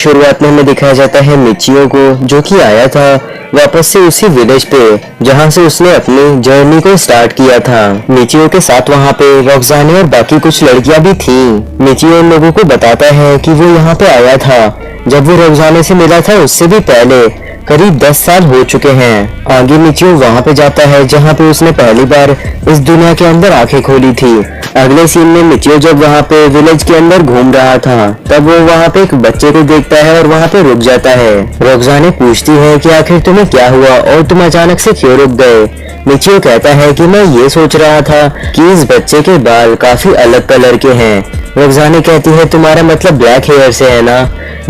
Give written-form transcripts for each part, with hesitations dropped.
शुरुआत में हमें दिखाया जाता है मिचियो को, जो कि आया था वापस से उसी विलेज पे जहां से उसने अपनी जर्नी को स्टार्ट किया था। मिचियो के साथ वहां पे रॉक्साने और बाकी कुछ लड़कियां भी थीं। मिचियो उन लोगों को बताता है कि वो यहाँ पे आया था जब वो रॉक्साने से मिला था उससे भी पहले करीब 10 साल हो चुके हैं। आगे मिचियो वहां पे जाता है जहां पे उसने पहली बार इस दुनिया के अंदर आंखें खोली थी। अगले सीन में मिचियो जब वहां पे विलेज के अंदर घूम रहा था तब वो वहां पे एक बच्चे को देखता है और वहां पे रुक जाता है। रॉक्साने पूछती है कि आखिर तुम्हें क्या हुआ और तुम अचानक से क्यों रुक गए। मिचियो कहता है कि मैं ये सोच रहा था कि इस बच्चे के बाल काफी अलग कलर के हैं। रॉक्साने कहती है तुम्हारा मतलब ब्लैक हेयर से है ना।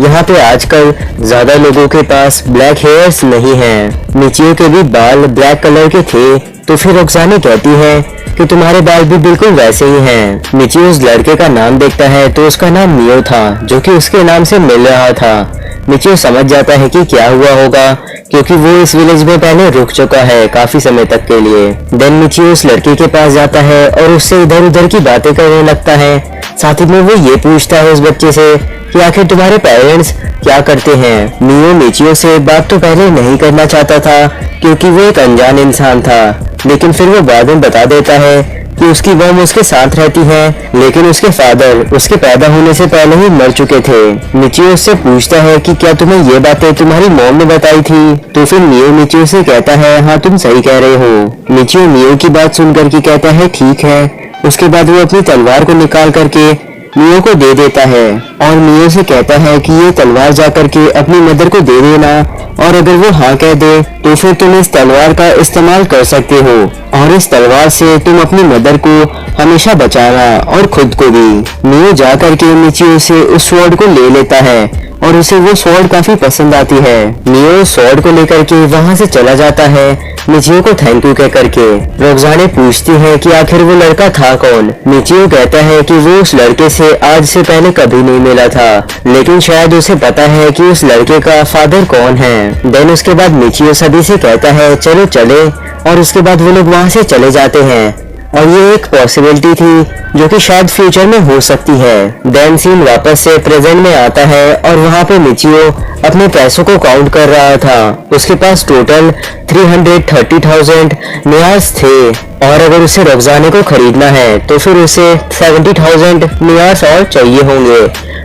यहाँ पे आजकल ज्यादा लोगों के पास ब्लैक हेयर्स नहीं हैं। मिचियो के भी बाल ब्लैक कलर के थे। तो फिर रॉक्साने कहती है कि तुम्हारे बाल भी बिल्कुल वैसे ही हैं। मिचियो उस लड़के का नाम देखता है तो उसका नाम मियो था, जो कि उसके नाम से मिल रहा था। मिचियो समझ जाता है कि क्या हुआ होगा क्योंकि वो इस विलेज में पहले रुक चुका है काफी समय तक के लिए। देन मिचियो उस लड़के के पास जाता है और उससे इधर उधर की बातें करने लगता है। साथ ही में वो ये पूछता है उस बच्चे से कि आखिर तुम्हारे पेरेंट्स क्या करते हैं। मियो मिचियो से बात तो पहले नहीं करना चाहता था क्योंकि वो एक अनजान इंसान था, लेकिन फिर वो बाद में बता देता है कि उसकी मॉम उसके साथ रहती है, लेकिन उसके फादर उसके पैदा होने से पहले ही मर चुके थे। मिचियो उससे पूछता है कि क्या तुम्हें ये बातें तुम्हारी मॉम ने बताई थी। तो फिर मियो मिचियो से कहता है हाँ तुम सही कह रहे हो। मिचियो मियो की बात सुनकर के कहता है ठीक है। उसके बाद वो अपनी तलवार को निकाल करके मियो को दे देता है और मियो से कहता है कि ये तलवार जाकर के अपनी मदर को दे देना और अगर वो हाँ कह दे तो फिर तुम इस तलवार का इस्तेमाल कर सकते हो और इस तलवार से तुम अपनी मदर को हमेशा बचाना और खुद को भी। मियो जा करके मिचियो से उस स्वॉर्ड को ले लेता है और उसे वो स्वॉर्ड काफी पसंद आती है। मियो स्वॉर्ड को लेकर के वहां से चला जाता है मिचियो को थैंक यू कह करके। रॉक्साने पूछती है कि आखिर वो लड़का था कौन। मिचियो कहता है कि वो उस लड़के से आज से पहले कभी नहीं मिला था, लेकिन शायद उसे पता है कि उस लड़के का फादर कौन है। देन उसके बाद मिचियो सभी से कहता है चलो चले और उसके बाद वो लोग वहां से चले जाते हैं और ये एक पॉसिबिलिटी थी जो कि शायद फ्यूचर में हो सकती है। देन सीन वापस से प्रेजेंट में आता है और वहाँ पे मिचियो अपने पैसों को काउंट कर रहा था। उसके पास टोटल 330,000 नियार्स थे और अगर उसे रॉक्साने को खरीदना है तो फिर उसे 70,000 नियार्स और चाहिए होंगे।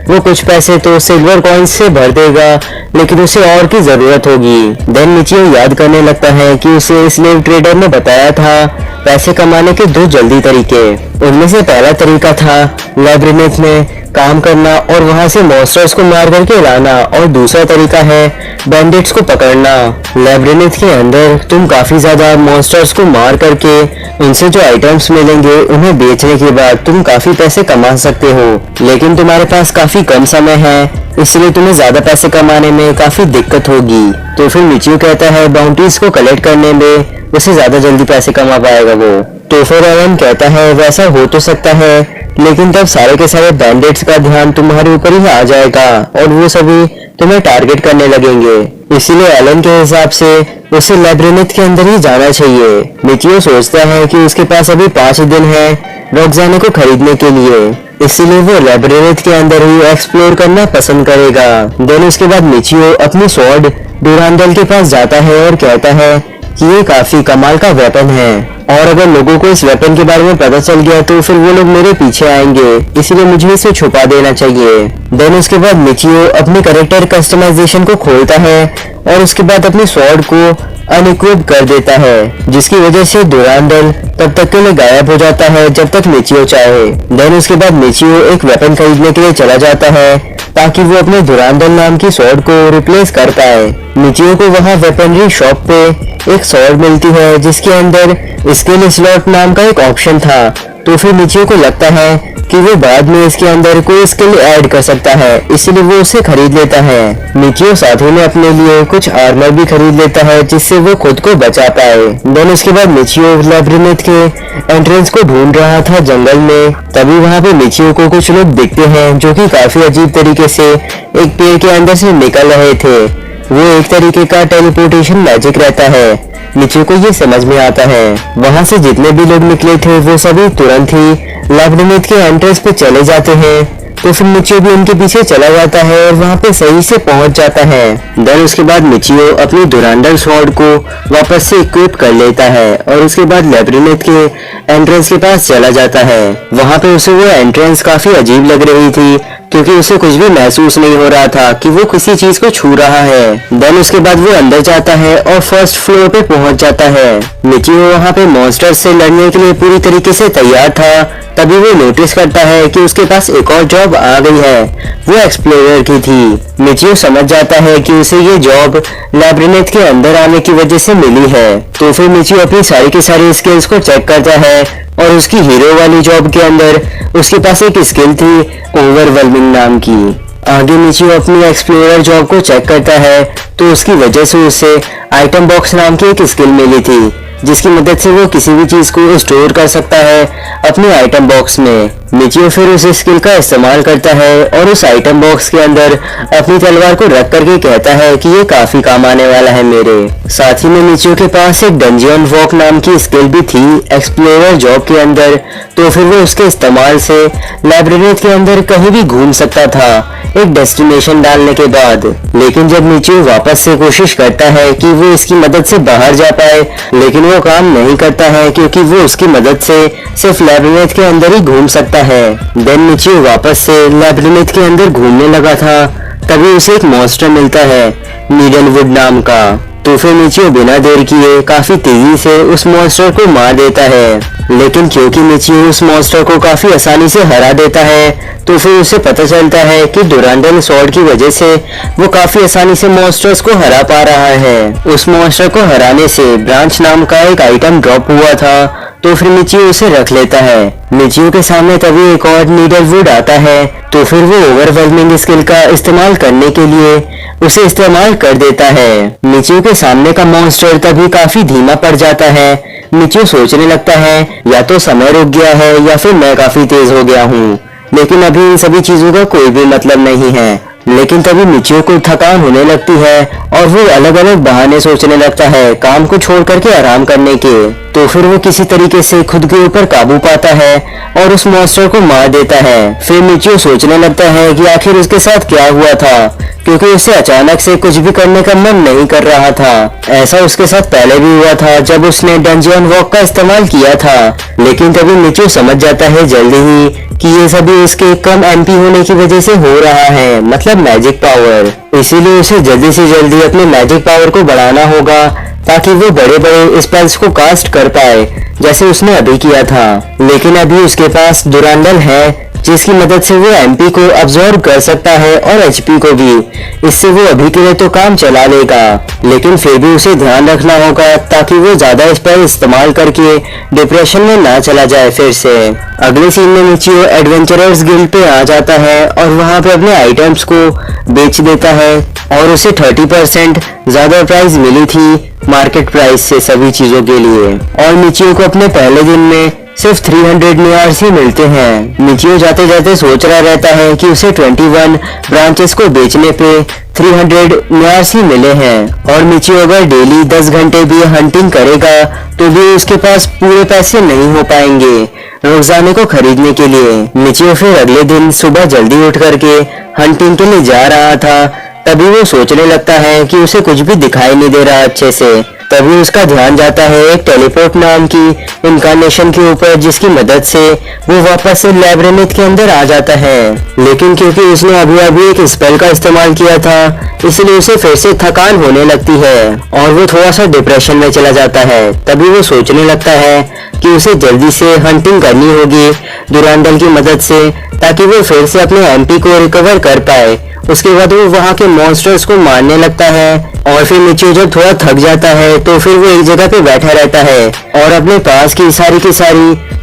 वो कुछ पैसे तो सिल्वर कॉइन्स से भर देगा, लेकिन उसे और की जरूरत होगी। देन मिचियो याद करने लगता है कि उसे स्लेव ट्रेडर ने बताया था पैसे कमाने के 2 जल्दी तरीके। उनमें से पहला तरीका था लैब्रिन्थ में काम करना और वहां से मॉन्स्टर्स को मार करके लाना, और दूसरा तरीका है बैंडिट्स को पकड़ना। लैब्रिन्थ के अंदर तुम काफी ज्यादा मॉन्स्टर्स को मार करके उनसे जो आइटम्स मिलेंगे उन्हें बेचने के बाद तुम काफी पैसे कमा सकते हो, लेकिन तुम्हारे पास काफी कम समय है, इसलिए तुम्हें ज्यादा पैसे कमाने में काफी दिक्कत होगी। तो फिर मिचियो कहता है बाउंटीज को कलेक्ट करने में उसे ज्यादा जल्दी पैसे कमा पाएगा वो। तो फिर एलन कहता है वैसा हो तो सकता है, लेकिन तब सारे के सारे बैंडिट्स का ध्यान तुम्हारे ऊपर ही आ जाएगा और वो सभी तुम्हें टारगेट करने लगेंगे, इसीलिए एलन के हिसाब से उसे लैब्रिन्थ के अंदर ही जाना चाहिए। मिचियो सोचता है कि उसके पास अभी 5 दिन है रॉक्साने को खरीदने के लिए, इसीलिए वो लैब्रिन्थ के अंदर ही एक्सप्लोर करना पसंद करेगा। देन उसके बाद मिचियो अपनी स्वॉर्ड डुरांडल के पास जाता है और कहता है कि ये काफी कमाल का वेपन है और अगर लोगों को इस वेपन के बारे में पता चल गया तो फिर वो लोग मेरे पीछे आएंगे, इसलिए मुझे इसे छुपा देना चाहिए। देन उसके बाद मिचियो अपनी कैरेक्टर कस्टमाइजेशन को खोलता है और उसके बाद अपनी स्वॉर्ड को अनइक्विप कर देता है, जिसकी वजह से डुरांडल तब तक के लिए गायब हो जाता है जब तक मिचियो चाहे। देन उसके बाद मिचियो एक वेपन खरीदने के लिए चला जाता है ताकि वो अपने डुरांडल नाम की स्वॉर्ड को रिप्लेस कर पाए। मिचियो को वहाँ वेपनरी शॉप पे एक स्वॉर्ड मिलती है जिसके अंदर स्किल स्लॉट नाम का एक ऑप्शन था। तो फिर मिचियो को लगता है कि वो बाद में इसके अंदर कोई स्किल ऐड कर सकता है, इसलिए वो उसे खरीद लेता है। मिचियो साथ ही में अपने लिए कुछ आर्मर भी खरीद लेता है जिससे वो खुद को बचा पाए। देन उसके बाद मिचियो लैब्रिन्थ के एंट्रेंस को ढूंढ रहा था जंगल में, तभी वहाँ पे मिचियो को कुछ लोग दिखते हैं जो कि काफी अजीब तरीके से एक पेड़ के अंदर से निकल रहे थे। वो एक तरीके का टेलीपोर्टेशन मैजिक रहता है। मिचियो को ये समझ में आता है। वहाँ से जितने भी लोग निकले थे वो सभी तुरंत ही लैब्रिन्थ के एंट्रेंस पे चले जाते हैं तो फिर मिचियो भी उनके पीछे चला जाता है और वहाँ पे सही से पहुंच जाता है। देन उसके बाद मिचियो अपनी डुरांडल स्वॉर्ड को वापस से इक्विप कर लेता है और उसके बाद लैब्रिन्थ के एंट्रेंस के पास चला जाता है। वहाँ पे उसे वो एंट्रेंस काफी अजीब लग रही थी क्योंकि उसे कुछ भी महसूस नहीं हो रहा था कि वो किसी चीज को छू रहा है। देन उसके बाद वो अंदर जाता है और फर्स्ट फ्लोर पे पहुंच जाता है। मिचियो वहाँ पे मॉन्स्टर से लड़ने के लिए पूरी तरीके से तैयार था, तभी वो नोटिस करता है कि उसके पास एक और जॉब आ गई है, वो एक्सप्लोरर की थी। मिचियो समझ जाता है कि उसे ये जॉब लैब्रिन्थ के अंदर आने की वजह से मिली है। तो फिर मिचियो अपनी सारी की सारी स्किल्स को चेक करता है और उसकी हीरो वाली जॉब के अंदर उसके पास एक स्किल थी ओवरवेलमिंग नाम की। आगे मिचियो अपनी एक्सप्लोरर जॉब को चेक करता है तो उसकी वजह से उसे आइटम बॉक्स नाम की एक स्किल मिली थी, जिसकी मदद से वो किसी भी चीज को स्टोर कर सकता है अपने आइटम बॉक्स में। मिचियो फिर उस स्किल का इस्तेमाल करता है और उस आइटम बॉक्स के अंदर अपनी तलवार को रख करके कहता है कि ये काफी काम आने वाला है मेरे। साथ ही में मिचियो के पास एक डंजियन वॉक नाम की स्किल भी थी एक्सप्लोरर जॉब के अंदर, तो फिर वो उसके इस्तेमाल से लैब्रिन्थ के अंदर कहीं भी घूम सकता था एक डेस्टिनेशन डालने के बाद। लेकिन जब मिचियो वापस से कोशिश करता है कि वो इसकी मदद से बाहर जा पाए, लेकिन वो काम नहीं करता है क्योंकि वो उसकी मदद से सिर्फ लैब्रिन्थ के अंदर ही घूम सकता है। देन मिचियो वापस से लैब्रिन्थ के अंदर घूमने लगा था, तभी उसे एक मॉन्स्टर मिलता है नीडलवुड नाम का। तो फिर मिचियो बिना देर किए काफी तेजी से उस मॉन्स्टर को मार देता है। लेकिन क्योंकि मिचियो उस मॉन्स्टर को काफी आसानी से हरा देता है, तो फिर उसे पता चलता है कि डुरांडल स्वॉर्ड की वजह से वो काफी आसानी से मॉन्स्टर्स को हरा पा रहा है। उस मॉन्स्टर को हराने से ब्रांच नाम का एक आइटम ड्रॉप हुआ था, तो फिर मिचियो उसे रख लेता है। मिचियो के सामने तभी एक और नीडलवुड आता है, तो फिर वो ओवरवेलमिंग स्किल का इस्तेमाल करने के लिए उसे इस्तेमाल कर देता है। मिचियो के सामने का मॉन्स्टर तभी काफी धीमा पड़ जाता है। मिचियो सोचने लगता है या तो समय रुक गया है या फिर मैं काफी तेज हो गया हूँ, लेकिन अभी इन सभी चीजों का कोई भी मतलब नहीं है। लेकिन तभी मिचियो को थकान होने लगती है और वो अलग अलग बहाने सोचने लगता है काम को छोड़ करके आराम करने के। तो फिर वो किसी तरीके से खुद के ऊपर काबू पाता है और उस मॉन्स्टर को मार देता है। फिर मिचियो सोचने लगता है कि आखिर उसके साथ क्या हुआ था, क्योंकि उसे अचानक से कुछ भी करने का मन नहीं कर रहा था। ऐसा उसके साथ पहले भी हुआ था जब उसने डंजियन वॉक का इस्तेमाल किया था। लेकिन तभी मिचियो समझ जाता है जल्दी ही कि ये सभी उसके कम एमपी होने की वजह से हो रहा है, मतलब मैजिक पावर। इसीलिए उसे जल्दी से जल्दी अपने मैजिक पावर को बढ़ाना होगा ताकि वो बड़े बड़े स्पेल्स को कास्ट कर पाए, जैसे उसने अभी किया था। लेकिन अभी उसके पास डुरांडल है जिसकी मदद से वो एमपी को अब्सॉर्ब कर सकता है और एचपी को भी। इससे वो अभी के लिए तो काम चला लेगा, लेकिन फिर भी उसे ध्यान रखना होगा ताकि वो ज्यादा स्पेल इस्तेमाल करके डिप्रेशन में ना चला जाए फिर से। अगले सीन में मिचियो एडवेंचरर्स गिल्ड पे आ जाता है और वहाँ पे अपने आइटम्स को बेच देता है और उसे 30% ज्यादा प्राइस मिली थी मार्केट प्राइस से सभी चीजों के लिए। और मिचियो को अपने पहले दिन में सिर्फ 300 नियार्स ही मिलते हैं। मिचियो जाते जाते सोच रहा रहता है कि उसे 21 ब्रांचेस को बेचने पे 300 नियार्स ही मिले हैं और मिचियो अगर डेली 10 घंटे भी हंटिंग करेगा तो भी उसके पास पूरे पैसे नहीं हो पाएंगे रोजाने को खरीदने के लिए। मिचियो फिर अगले दिन सुबह जल्दी उठ करके हंटिंग के लिए जा रहा था, तभी वो सोचने लगता है कि उसे कुछ भी दिखाई नहीं दे रहा अच्छे से। तभी उसका ध्यान जाता है एक टेलीपोर्ट नाम की इनकारनेशन के ऊपर, जिसकी मदद से वो वापस से लैब्रिन्थ के अंदर आ जाता है। लेकिन क्योंकि उसने अभी अभी एक स्पेल का इस्तेमाल किया था, इसलिए उसे फिर से थकान होने लगती है और वो थोड़ा सा डिप्रेशन में चला जाता है। तभी वो सोचने लगता है कि उसे जल्दी से हंटिंग करनी होगी डुरांडल की मदद से, ताकि वो फिर से अपने एमपी को रिकवर कर पाए। उसके बाद वो वहाँ के मॉन्स्टर्स को मारने लगता है और फिर मिचियो जब थोड़ा थक जाता है तो फिर वो एक जगह पे बैठा रहता है और अपने पास की सारी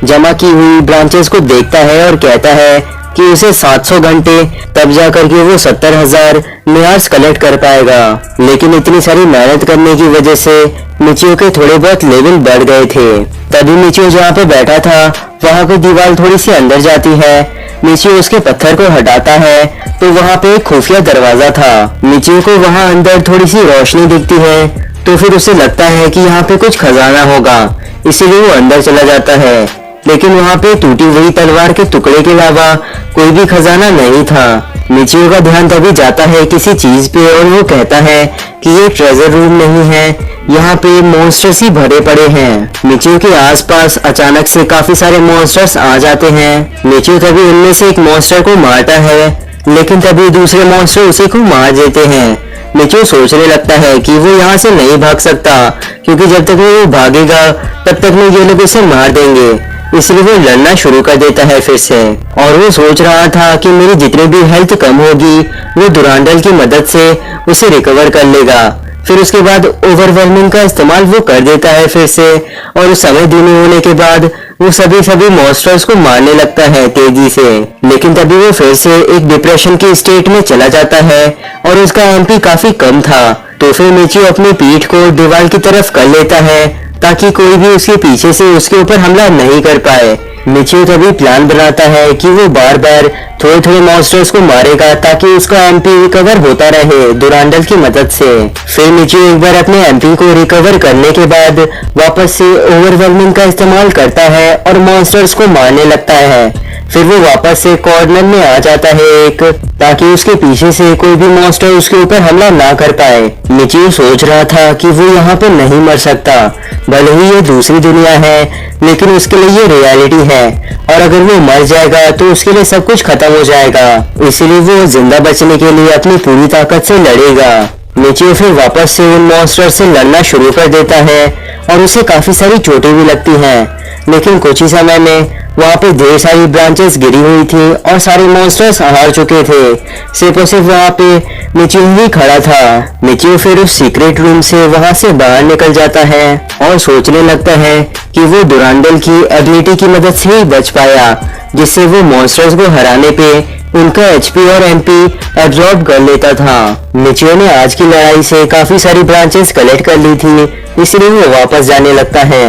जमा की हुई ब्रांचेस को देखता है और कहता है कि उसे 700 घंटे तब जाकर के वो 70,000 नियार्स कलेक्ट कर पाएगा। लेकिन इतनी सारी मेहनत करने की वजह से मिचियो के थोड़े बहुत लेवल बढ़ गए थे। तभी मिचियो जहाँ पे बैठा था वहाँ पे दीवार थोड़ी सी अंदर जाती है। मिचियो उसके पत्थर को हटाता है तो वहाँ पे एक खुफिया दरवाजा था। मिचियो को वहाँ अंदर थोड़ी सी रोशनी दिखती है, तो फिर उसे लगता है कि यहाँ पे कुछ खजाना होगा, इसीलिए वो अंदर चला जाता है। लेकिन वहाँ पे टूटी हुई तलवार के टुकड़े के अलावा कोई भी खजाना नहीं था। मिचियो का ध्यान तभी जाता है किसी चीज पे और वो कहता है कि ये ट्रेजर रूम नहीं है, यहाँ पे मॉन्स्टर्स ही भरे पड़े हैं। मिचियो के आसपास अचानक से काफी सारे मॉन्स्टर्स आ जाते हैं। मिचियो तभी उनमें से एक मॉन्स्टर को मारता है, लेकिन तभी दूसरे मॉन्स्टर उसी को मार देते हैं। मिचियो सोचने लगता है कि वो यहाँ से नहीं भाग सकता, क्योंकि जब तक वो भागेगा तब तक में ये लोग उसे मार देंगे। इसलिए वो लड़ना शुरू कर देता है फिर से, और वो सोच रहा था कि मेरी जितनी भी हेल्थ कम होगी वो दुरांडल की मदद से उसे रिकवर कर लेगा। फिर उसके बाद ओवरवेलमिंग का इस्तेमाल वो कर देता है फिर से, और उस समय धीमे होने के बाद वो सभी मॉन्स्टर्स को मारने लगता है तेजी से। लेकिन तभी वो फिर से एक डिप्रेशन की स्टेट में चला जाता है और उसका एमपी काफी कम था। तो फिर मिचियो अपनी पीठ को दीवार की तरफ कर लेता है ताकि कोई भी उसके पीछे से उसके ऊपर हमला नहीं कर पाए। मिचियो तभी प्लान बनाता है कि वो बार बार थोड़े मॉन्स्टर्स को मारेगा ताकि उसका एमपी रिकवर होता रहे दुरांडल की मदद से। फिर मिचियो एक बार अपने एमपी को रिकवर करने के बाद वापस से ओवरवेलमिंग का इस्तेमाल करता है और मॉन्स्टर्स को मारने लगता है। फिर वो वापस से कॉर्नर में आ जाता है एक, ताकि उसके पीछे से कोई भी मॉन्स्टर उसके ऊपर हमला ना कर पाए। मिचियो सोच रहा था कि वो यहाँ पे नहीं मर सकता, भले ही ये दूसरी दुनिया है, लेकिन उसके लिए ये रियलिटी है, और अगर वो मर जाएगा तो उसके लिए सब कुछ खत्म हो जाएगा। इसीलिए वो जिंदा बचने के लिए अपनी पूरी ताकत से लड़ेगा। मिचियो फिर वापस से उन मॉन्स्टर से लड़ना शुरू कर देता है और उसे काफी सारी चोटें भी लगती हैं, लेकिन कुछ ही समय में वहाँ पे ढेर सारी ब्रांचेस गिरी हुई थी और सारे मॉन्स्टर्स हार चुके थे। सिर्फ और सिर्फ वहाँ पे मिचियो ही खड़ा था। मिचियो फिर उस सीक्रेट रूम से वहाँ से बाहर निकल जाता है और सोचने लगता है कि वो दुरांडल की एबिलिटी की मदद से ही बच पाया, जिससे वो मॉन्स्टर्स को हराने पे उनका एचपी और एमपी एब्जॉर्ब कर लेता था। मिचियो ने आज की लड़ाई से काफी सारी ब्रांचेस कलेक्ट कर ली थी, इसलिए वो वापस जाने लगता है।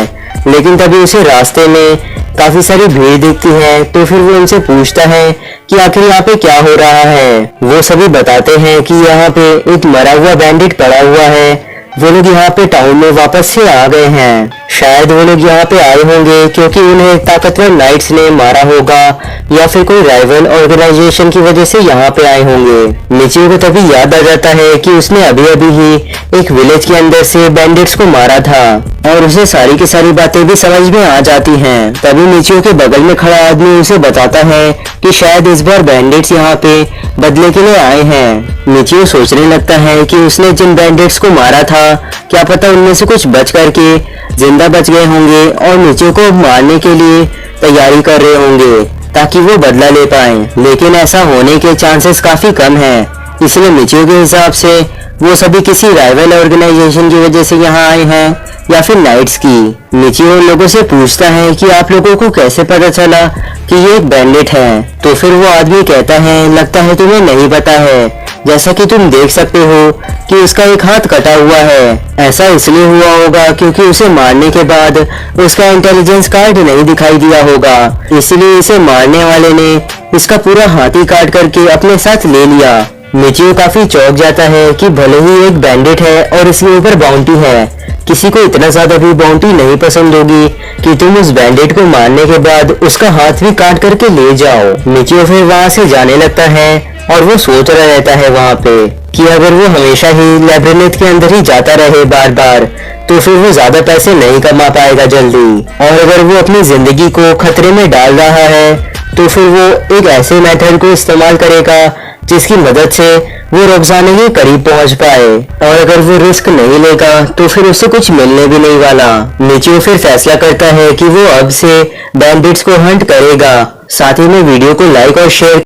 लेकिन तभी उसे रास्ते में काफी सारी भीड़ दिखती है, तो फिर वो उनसे पूछता है कि आखिर यहाँ पे क्या हो रहा है। वो सभी बताते हैं कि यहाँ पे एक मरा हुआ बैंडिट पड़ा हुआ है। वो लोग यहाँ पे टाउन में वापस से आ गए हैं। शायद वो लोग यहाँ पे आए होंगे क्योंकि उन्हें ताकतवर नाइट्स ने मारा होगा, या फिर कोई राइवल ऑर्गेनाइजेशन की वजह से यहाँ पे आए होंगे। मिचियो को तभी याद आ जाता है कि उसने अभी अभी ही एक विलेज के अंदर से बैंडिट्स को मारा था, और उसे सारी की सारी बातें भी समझ में आ जाती हैं। तभी मिचियो के बगल में खड़ा आदमी उसे बताता है कि शायद इस बार बैंडिट्स यहाँ पे बदले के लिए आए हैं। मिचियो सोचने लगता है कि उसने जिन बैंडिट्स को मारा था, क्या पता उनमें से कुछ बच करके जिंदा बच गए होंगे और मिचियो को मारने के लिए तैयारी कर रहे होंगे ताकि वो बदला ले पाए। लेकिन ऐसा होने के चांसेस काफी कम हैं, इसलिए मिचियो के हिसाब से वो सभी किसी राइवल ऑर्गेनाइजेशन की वजह से यहाँ आए हैं, या फिर नाइट्स की। मिचियो लोगों से पूछता है कि आप लोगों को कैसे पता चला कि ये एक बैंडिट है। तो फिर वो आदमी कहता है, लगता है तुम्हें नहीं पता है, जैसा कि तुम देख सकते हो कि उसका एक हाथ कटा हुआ है। ऐसा इसलिए हुआ होगा क्योंकि उसे मारने के बाद उसका इंटेलिजेंस कार्ड नहीं दिखाई दिया होगा, इसलिए इसे मारने वाले ने इसका पूरा हाथ ही काट करके अपने साथ ले लिया। मिचियो काफी चौंक जाता है कि भले ही एक बैंडिट है और इसके ऊपर बाउंटी है, किसी को इतना ज्यादा भी बाउंटी नहीं पसंद होगी कि तुम उस बैंडिट को मारने के बाद उसका हाथ भी काट करके ले जाओ। मिचियो फिर वहाँ से जाने लगता है और वो सोच रहा रहता है वहाँ पे कि अगर वो हमेशा ही लैब्रिन्थ के अंदर ही जाता रहे बार बार, तो फिर वो ज्यादा पैसे नहीं कमा पाएगा जल्दी, और अगर वो अपनी जिंदगी को खतरे में डाल रहा है तो फिर वो एक ऐसे मेथड को इस्तेमाल करेगा जिसकी मदद से वो रोजाना के करीब पहुंच पाए, और अगर वो रिस्क नहीं लेगा तो फिर उससे कुछ मिलने भी नहीं वाला। मिचियो फिर फैसला करता है कि वो अब से बैंडिट्स को हंट करेगा। साथ ही में वीडियो को लाइक और शेयर